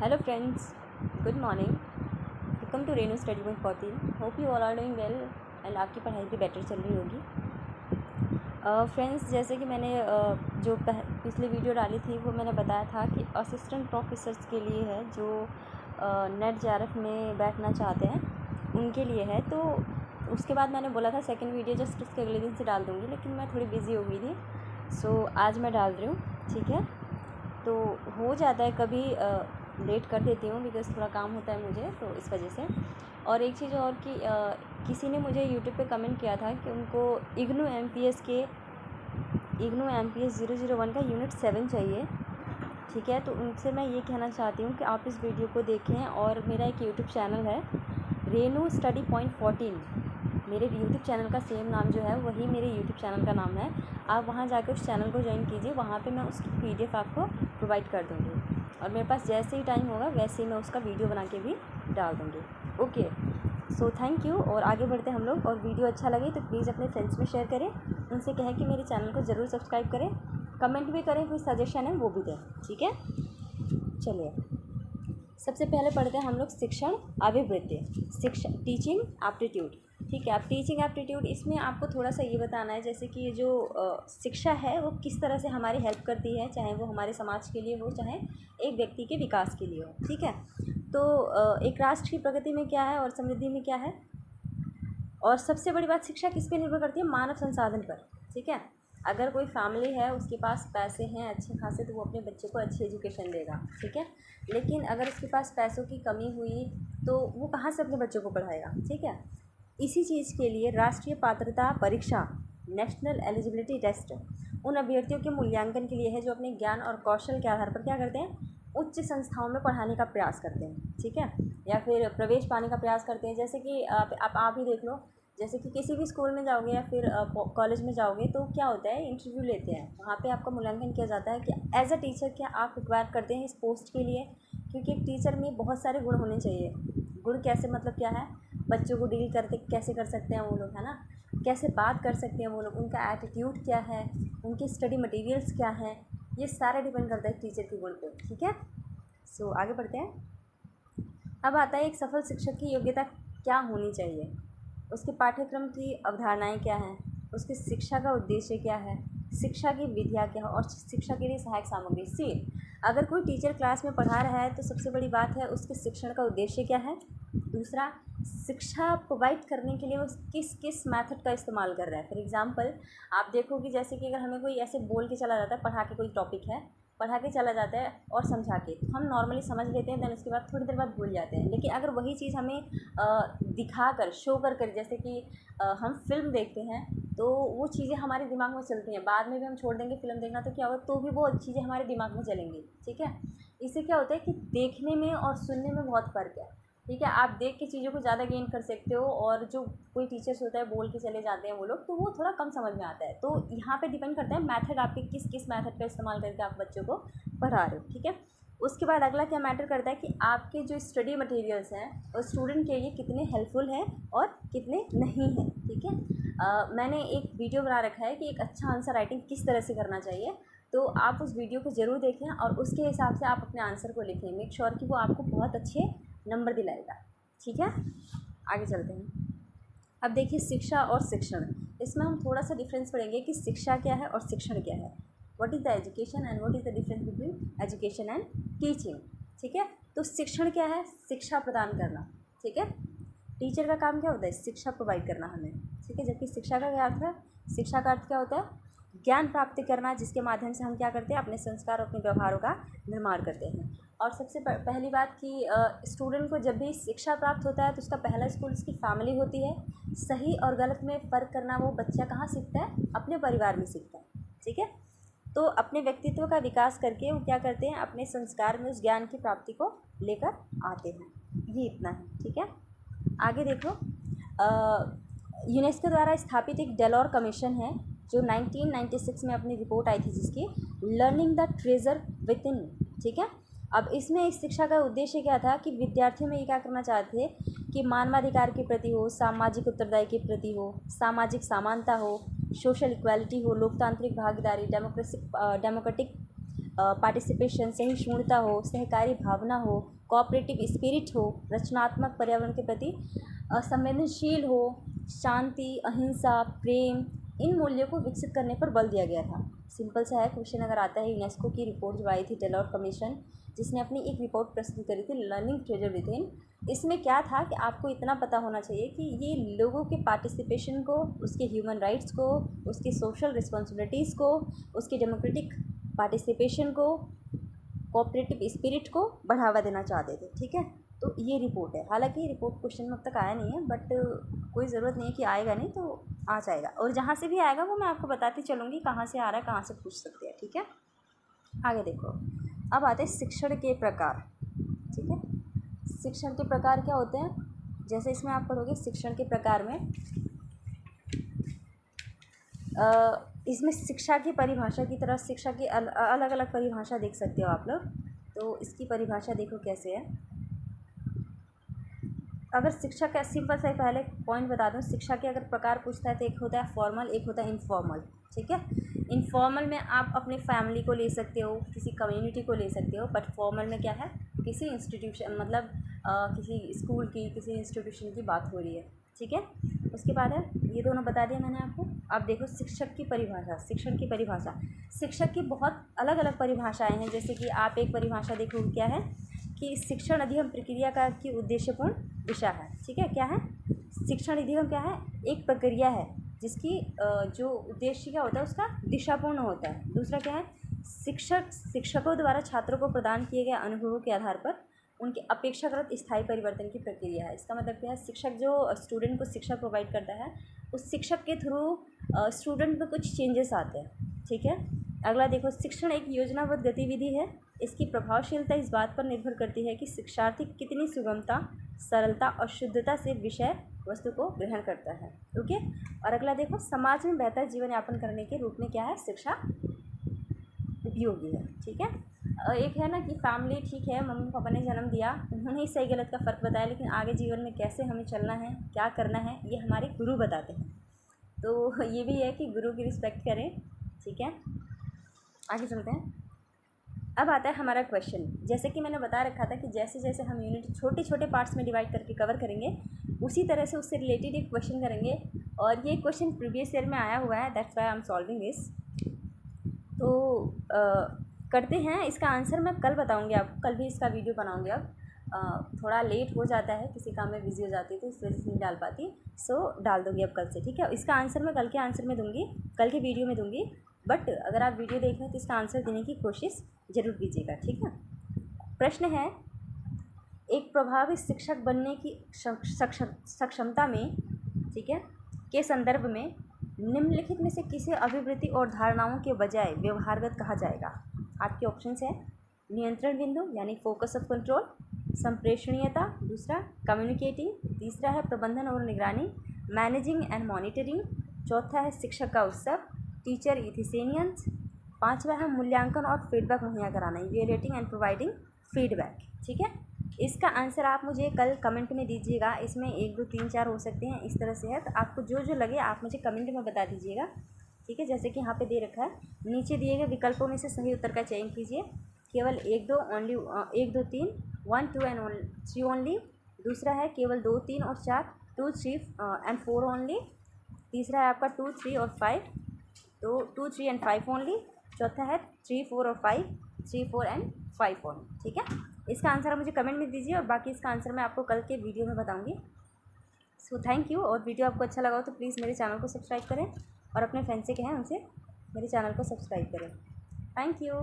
Hello friends, good morning. Welcome to Renu study point 14. Hope you all are doing well and आपकी पढ़ाई भी better चल रही होगी. फ्रेंड्स, जैसे कि मैंने जो पिछली वीडियो डाली थी वो मैंने बताया था कि असिस्टेंट प्रोफेसर्स के लिए है जो नेट जेआरएफ में बैठना चाहते हैं उनके लिए है. तो उसके बाद मैंने बोला था सेकंड वीडियो जस्ट उसके अगले दिन से डाल दूँगी, लेकिन मैं थोड़ी बिज़ी हो गई थी. सो आज मैं डाल रही हूँ. ठीक है, तो हो जाता है कभी लेट कर देती हूँ बिकॉज़ थोड़ा काम होता है मुझे, तो इस वजह से. और एक चीज़ और कि किसी ने मुझे यूट्यूब पे कमेंट किया था कि उनको इग्नू एमपीएस 001 का यूनिट 7 चाहिए. ठीक है, तो उनसे मैं ये कहना चाहती हूँ कि आप इस वीडियो को देखें. और मेरा एक यूट्यूब चैनल है रेनू स्टडी पॉइंट 14. मेरे यूट्यूब चैनल का सेम नाम जो है वही मेरे यूट्यूब चैनल का नाम है. आप वहाँ जाकर उस चैनल को ज्वाइन कीजिए, वहाँ पे मैं उसकी PDF आपको प्रोवाइड कर दूँगी. और मेरे पास जैसे ही टाइम होगा वैसे ही मैं उसका वीडियो बना के भी डाल दूँगी. Okay, so thank you. और आगे बढ़ते हम लोग. और वीडियो अच्छा लगे तो प्लीज़ अपने फ्रेंड्स में शेयर करें. उनसे कहें कि मेरे चैनल को ज़रूर सब्सक्राइब करें, कमेंट भी करें, कोई सजेशन है वो भी दें. ठीक है, चलिए सबसे पहले पढ़ते हैं हम लोग शिक्षण अभिवृत्ति, शिक्षा टीचिंग एप्टीट्यूड. ठीक है, अब टीचिंग एप्टीट्यूड इसमें आपको थोड़ा सा ये बताना है जैसे कि ये जो शिक्षा है वो किस तरह से हमारी हेल्प करती है, चाहे वो हमारे समाज के लिए हो चाहे एक व्यक्ति के विकास के लिए हो. ठीक है, तो एक राष्ट्र की प्रगति में क्या है और समृद्धि में क्या है. और सबसे बड़ी बात, शिक्षा किस पे निर्भर करती है? मानव संसाधन पर. ठीक है, अगर कोई फैमिली है उसके पास पैसे हैं अच्छे खासे तो वो अपने बच्चे को अच्छी एजुकेशन देगा. ठीक है, लेकिन अगर उसके पास पैसों की कमी हुई तो वो कहाँ से अपने बच्चों को पढ़ाएगा. ठीक है, इसी चीज़ के लिए राष्ट्रीय पात्रता परीक्षा नेशनल एलिजिबिलिटी टेस्ट उन अभ्यर्थियों के मूल्यांकन के लिए है जो अपने ज्ञान और कौशल के आधार पर क्या करते हैं, उच्च संस्थाओं में पढ़ाने का प्रयास करते हैं. ठीक है, या फिर प्रवेश पाने का प्रयास करते हैं. जैसे कि आप ही देख लो, जैसे कि किसी भी स्कूल में जाओगे या फिर कॉलेज में जाओगे तो क्या होता है, इंटरव्यू लेते हैं. वहाँ पे आपका मूल्यांकन किया जाता है कि एज अ टीचर क्या आप रिक्वायर करते हैं इस पोस्ट के लिए. क्योंकि एक टीचर में बहुत सारे गुण होने चाहिए. गुण कैसे, मतलब क्या है, बच्चों को डील करते कैसे कर सकते हैं वो लोग, है ना, कैसे बात कर सकते हैं वो लोग, उनका एटीट्यूड क्या है, उनकी स्टडी मटेरियल्स क्या हैं, ये सारा डिपेंड करता है टीचर के गुण पे. ठीक है, सो आगे बढ़ते हैं. अब आता है एक सफल शिक्षक की योग्यता क्या होनी चाहिए, उसके पाठ्यक्रम की अवधारणाएं क्या हैं, उसकी शिक्षा का उद्देश्य क्या है, शिक्षा की विधियाँ क्या है और शिक्षा के लिए सहायक सामग्री. सी, अगर कोई टीचर क्लास में पढ़ा रहा है तो सबसे बड़ी बात है उसके शिक्षण का उद्देश्य क्या है. दूसरा, शिक्षा प्रोवाइड करने के लिए वो किस किस मेथड का इस्तेमाल कर रहा है. फॉर एग्जांपल आप देखोगे जैसे कि अगर हमें कोई ऐसे बोल के चला जाता है, पढ़ा के कोई टॉपिक है, पढ़ा के चला जाता है और समझा के, तो हम नॉर्मली समझ लेते हैं, देन उसके बाद थोड़ी देर बाद भूल जाते हैं. लेकिन अगर वही चीज़ हमें दिखा कर शो कर जैसे कि हम फिल्म देखते हैं तो वो चीज़ें हमारे दिमाग में चलती हैं. बाद में भी हम छोड़ देंगे फिल्म देखना तो क्या होगा, तो भी वो चीज़ें हमारे दिमाग में चलेंगी. ठीक है, इससे क्या होता है कि देखने में और सुनने में बहुत फ़र्क है. ठीक है, आप देख के चीज़ों को ज़्यादा गेन कर सकते हो और जो कोई टीचर्स होता है बोल के चले जाते हैं वो लोग, तो वो थोड़ा कम समझ में आता है. तो यहाँ पे डिपेंड करता है मेथड, आपके किस किस मेथड का इस्तेमाल करके आप बच्चों को पढ़ा रहे हो. ठीक है, उसके बाद अगला क्या मैटर करता है कि आपके जो स्टडी मटेरियल्स हैं वो स्टूडेंट के लिए कितने हेल्पफुल हैं और कितने नहीं हैं. ठीक है, मैंने एक वीडियो बना रखा है कि एक अच्छा आंसर राइटिंग किस तरह से करना चाहिए, तो आप उस वीडियो को ज़रूर देखें और उसके हिसाब से आप अपने आंसर को लिखें. मेक श्योर कि वो आपको बहुत अच्छे नंबर दिलाएगा. ठीक है, आगे चलते हैं. अब देखिए शिक्षा और शिक्षण, इसमें हम थोड़ा सा डिफरेंस पढ़ेंगे कि शिक्षा क्या है और शिक्षण क्या है. What is the education and what is the difference between education and teaching. ठीक है, तो शिक्षण क्या है, शिक्षा प्रदान करना. ठीक है, टीचर का काम क्या होता है, शिक्षा प्रोवाइड करना हमें. ठीक है, जबकि शिक्षा का क्या अर्थ है, शिक्षा का अर्थ क्या होता है, ज्ञान प्राप्त करना जिसके माध्यम से हम क्या करते हैं, अपने संस्कार और अपने व्यवहारों का निर्माण करते हैं. और सबसे पहली बात कि स्टूडेंट को जब भी शिक्षा प्राप्त होता है तो उसका पहला स्कूल उसकी फैमिली होती है. सही और गलत में फ़र्क करना वो बच्चा कहाँ सीखता है, अपने परिवार में सीखता है. ठीक है, तो अपने व्यक्तित्व का विकास करके वो क्या करते हैं, अपने संस्कार में उस ज्ञान की प्राप्ति को लेकर आते हैं. ये इतना है. ठीक है, आगे देखो, यूनेस्को द्वारा स्थापित एक डेलोर कमीशन है जो 1996 में अपनी रिपोर्ट आई थी जिसकी learning the treasure with in. ठीक है, अब इसमें इस शिक्षा का उद्देश्य क्या था कि विद्यार्थियों में ये क्या करना चाहते थे कि मानवाधिकार के प्रति हो, सामाजिक उत्तरदायी के प्रति हो, सामाजिक समानता हो, सोशल इक्वालिटी हो, लोकतांत्रिक भागीदारी, डेमोक्रेटिक पार्टिसिपेशन, सहिष्णुता हो, सहकारी भावना हो, कोऑपरेटिव स्पिरिट हो, रचनात्मक, पर्यावरण के प्रति संवेदनशील हो, शांति, अहिंसा, प्रेम, इन मूल्यों को विकसित करने पर बल दिया गया था। सिंपल सा है क्वेश्चन। अगर आता है, यूनेस्को की रिपोर्ट जो आई थी डेलॉर्ट कमीशन, जिसने अपनी एक रिपोर्ट प्रस्तुत करी थी लर्निंग ट्रेजर विद इन, इसमें क्या था कि आपको इतना पता होना चाहिए कि ये लोगों के पार्टिसिपेशन को, उसके ह्यूमन राइट्स को, उसकी सोशल रिस्पॉन्सिबिलिटीज़ को, उसकी डेमोक्रेटिक पार्टिसिपेशन को, कोऑपरेटिव स्पिरिट को बढ़ावा देना चाहते थे। ठीक है, तो ये रिपोर्ट है। हालांकि रिपोर्ट क्वेश्चन में अब तक आया नहीं है, बट कोई ज़रूरत नहीं है कि आएगा नहीं, तो आ जाएगा। और जहाँ से भी आएगा वो मैं आपको बताती चलूँगी कहाँ से आ रहा है, कहाँ से पूछ सकते हैं। ठीक है, आगे देखो। अब आते हैं शिक्षण के प्रकार। ठीक है, शिक्षण के प्रकार क्या होते हैं? जैसे इसमें आप पढ़ोगे शिक्षण के प्रकार में इसमें शिक्षा की परिभाषा की तरह शिक्षा की अलग अलग परिभाषा देख सकते हो आप लोग। तो इसकी परिभाषा देखो कैसे है। अगर शिक्षा का सिंपल सा पहले पॉइंट बता दूं, शिक्षा के अगर प्रकार पूछता है तो एक होता है फॉर्मल, एक होता है इनफॉर्मल। ठीक है, इनफॉर्मल में आप अपने फैमिली को ले सकते हो, किसी कम्युनिटी को ले सकते हो, बट फॉर्मल में क्या है, किसी इंस्टीट्यूशन, मतलब किसी स्कूल की, किसी इंस्टीट्यूशन की बात हो रही है। ठीक है, उसके बाद है, ये दोनों बता दिया मैंने आपको। अब देखो शिक्षक की परिभाषा। शिक्षण की परिभाषा, शिक्षक की बहुत अलग अलग परिभाषाएं हैं। जैसे कि आप एक परिभाषा देखो, क्या है कि शिक्षण अधिगम प्रक्रिया का की उद्देश्यपूर्ण दिशा है। ठीक है, क्या है, शिक्षण अधिगम क्या है, एक प्रक्रिया है जिसकी जो उद्देश्य क्या होता है उसका दिशापूर्ण होता है। दूसरा क्या है, शिक्षकों द्वारा छात्रों को प्रदान किए गए अनुभवों के आधार पर उनके अपेक्षाकृत स्थायी परिवर्तन की प्रक्रिया है। इसका मतलब क्या है, शिक्षक जो स्टूडेंट को शिक्षा प्रोवाइड करता है, उस शिक्षक के थ्रू स्टूडेंट में कुछ चेंजेस आते हैं। ठीक है, अगला देखो, शिक्षण एक योजनाबद्ध गतिविधि है। इसकी प्रभावशीलता इस बात पर निर्भर करती है कि शिक्षार्थी कितनी सुगमता, सरलता और शुद्धता से विषय वस्तु को ग्रहण करता है। ओके, और अगला देखो, समाज में बेहतर जीवन यापन करने के रूप में क्या है, शिक्षा उपयोगी है। ठीक है, एक है ना कि फैमिली, ठीक है, मम्मी पापा ने जन्म दिया, उन्होंने ही सही गलत का फ़र्क बताया, लेकिन आगे जीवन में कैसे हमें चलना है, क्या करना है, ये हमारे गुरु बताते हैं। तो ये भी है कि गुरु की रिस्पेक्ट करें। ठीक है, आगे चलते हैं। अब आता है हमारा क्वेश्चन। जैसे कि मैंने बता रखा था कि जैसे जैसे हम यूनिट छोटे छोटे पार्ट्स में डिवाइड करके कवर करेंगे, उसी तरह से उससे रिलेटेड एक क्वेश्चन करेंगे। और ये क्वेश्चन प्रीवियस ईयर में आया हुआ है, that's why I am solving this. तो करते हैं। इसका आंसर मैं कल बताऊंगी आपको, कल भी इसका वीडियो बनाऊंगी। अब थोड़ा लेट हो जाता है, किसी काम में बिजी हो जाती है, तो इस वजह से नहीं डाल पाती। सो डाल दूँगी अब कल से। ठीक है, इसका आंसर मैं कल के आंसर में दूँगी, कल के वीडियो में दूँगी। बट अगर आप वीडियो देख रहे हैं तो इसका आंसर देने की कोशिश ज़रूर कीजिएगा। ठीक है, प्रश्न है, एक प्रभावी शिक्षक बनने की सक्षमता में, ठीक है, के संदर्भ में निम्नलिखित में से किसे अभिवृत्ति और धारणाओं के बजाय व्यवहारगत कहा जाएगा? आपके ऑप्शंस है, नियंत्रण बिंदु यानी फोकस ऑफ कंट्रोल, संप्रेषणीयता, दूसरा कम्युनिकेटिंग, तीसरा है प्रबंधन और निगरानी, मैनेजिंग एंड मॉनिटरिंग, चौथा है शिक्षक का उत्सव, टीचर इथिसेनियंस, पांचवा है मूल्यांकन और फीडबैक मुहैया कराना, इवेल्युएटिंग एंड प्रोवाइडिंग फीडबैक। ठीक है, इसका आंसर आप मुझे कल कमेंट में दीजिएगा। इसमें 1 2 3 4 हो सकते हैं, इस तरह से है। तो आपको जो जो लगे आप मुझे कमेंट में बता दीजिएगा। ठीक है, जैसे कि यहाँ पे दे रखा है, नीचे दिए गए विकल्पों में से सही उत्तर का चयन कीजिए। केवल 1 2 ओनली 1 2 3 1 2 एंड 3 ओनली। दूसरा है केवल 2 3 और 4 2 3 एंड 4 ओनली। तीसरा है आपका 2 3 और 5, तो 2 3 एंड 5 ओनली। चौथा है 3 4 और 5, 3 4 एंड 5 ओनली। ठीक है, इसका आंसर आप मुझे कमेंट में दीजिए और बाकी इसका आंसर मैं आपको कल के वीडियो में बताऊंगी। So thank you. और वीडियो आपको अच्छा लगा हो तो प्लीज़ मेरे चैनल को सब्सक्राइब करें और अपने फ्रेंड्स से कहें उनसे मेरे चैनल को सब्सक्राइब करें। Thank you.